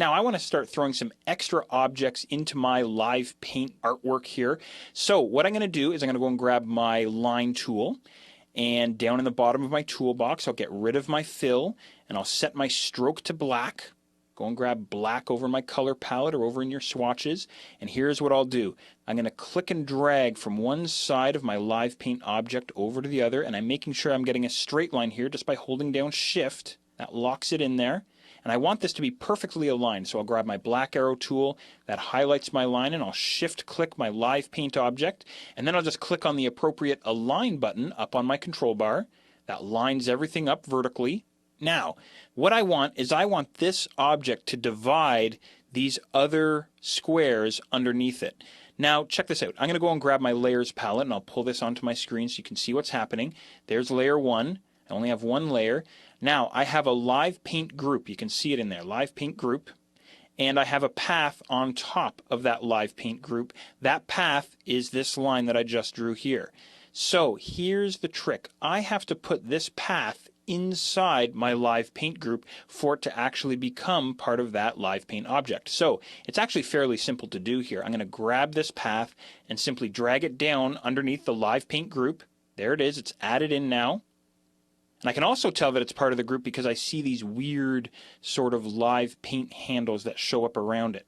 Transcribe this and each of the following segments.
Now I want to start throwing some extra objects into my live paint artwork here. So what I'm going to do is I'm going to go and grab my line tool, and down in the bottom of my toolbox I'll get rid of my fill and I'll set my stroke to black. Go and grab black over my color palette or over in your swatches, and here's what I'll do. I'm going to click and drag from one side of my live paint object over to the other, and I'm making sure I'm getting a straight line here just by holding down Shift. That locks it in there. And I want this to be perfectly aligned, so I'll grab my black arrow tool, that highlights my line, and I'll shift click my live paint object, and then I'll just click on the appropriate align button up on my control bar. That lines everything up vertically. Now, what I want is I want this object to divide these other squares underneath it. Now, check this out. I'm going to go and grab my layers palette, and I'll pull this onto my screen so you can see what's happening. There's layer 1. I only have one layer. Now I have a live paint group. You can see it in there, live paint group. And I have a path on top of that live paint group. That path is this line that I just drew here. So here's the trick. I have to put this path inside my live paint group for it to actually become part of that live paint object. So it's actually fairly simple to do here. I'm going to grab this path and simply drag it down underneath the live paint group. There it is. It's added in now. And I can also tell that it's part of the group because I see these weird sort of live paint handles that show up around it.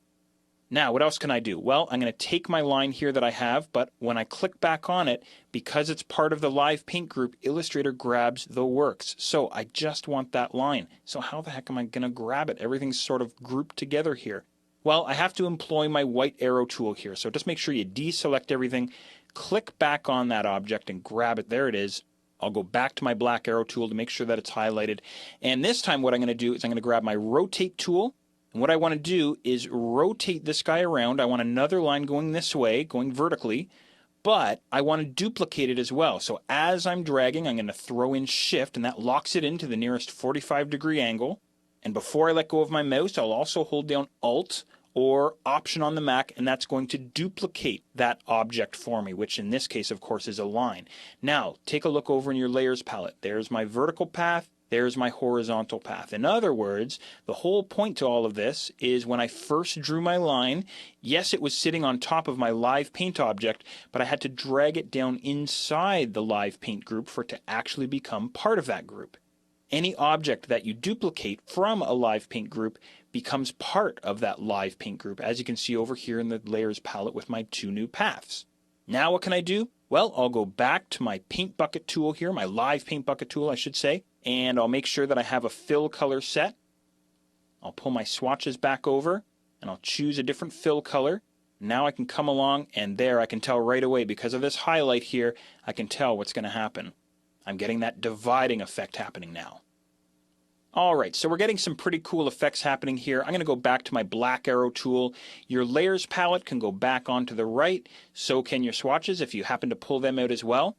Now, what else can I do? Well, I'm going to take my line here that I have, but when I click back on it, because it's part of the live paint group, Illustrator grabs the works. So I just want that line. So how the heck am I going to grab it? Everything's sort of grouped together here. Well, I have to employ my white arrow tool here. So just make sure you deselect everything, click back on that object and grab it. There it is. I'll go back to my black arrow tool to make sure that it's highlighted. And this time what I'm going to do is I'm going to grab my rotate tool. And what I want to do is rotate this guy around. I want another line going this way, going vertically, but I want to duplicate it as well. So as I'm dragging, I'm going to throw in Shift, and that locks it into the nearest 45-degree angle. And before I let go of my mouse, I'll also hold down Alt or Option on the Mac, and that's going to duplicate that object for me, which in this case, of course, is a line. Now, take a look over in your layers palette. There's my vertical path. There's my horizontal path. In other words, the whole point to all of this is when I first drew my line, yes, it was sitting on top of my live paint object, but I had to drag it down inside the live paint group for it to actually become part of that group. Any object that you duplicate from a live paint group becomes part of that live paint group, as you can see over here in the layers palette with my two new paths. Now what can I do? Well, I'll go back to my paint bucket tool here, my live paint bucket tool I should say, and I'll make sure that I have a fill color set. I'll pull my swatches back over and I'll choose a different fill color. Now I can come along, and there I can tell right away, because of this highlight here, I can tell what's going to happen. I'm getting that dividing effect happening now. Alright, so we're getting some pretty cool effects happening here. I'm going to go back to my black arrow tool. Your layers palette can go back onto the right, so can your swatches if you happen to pull them out as well.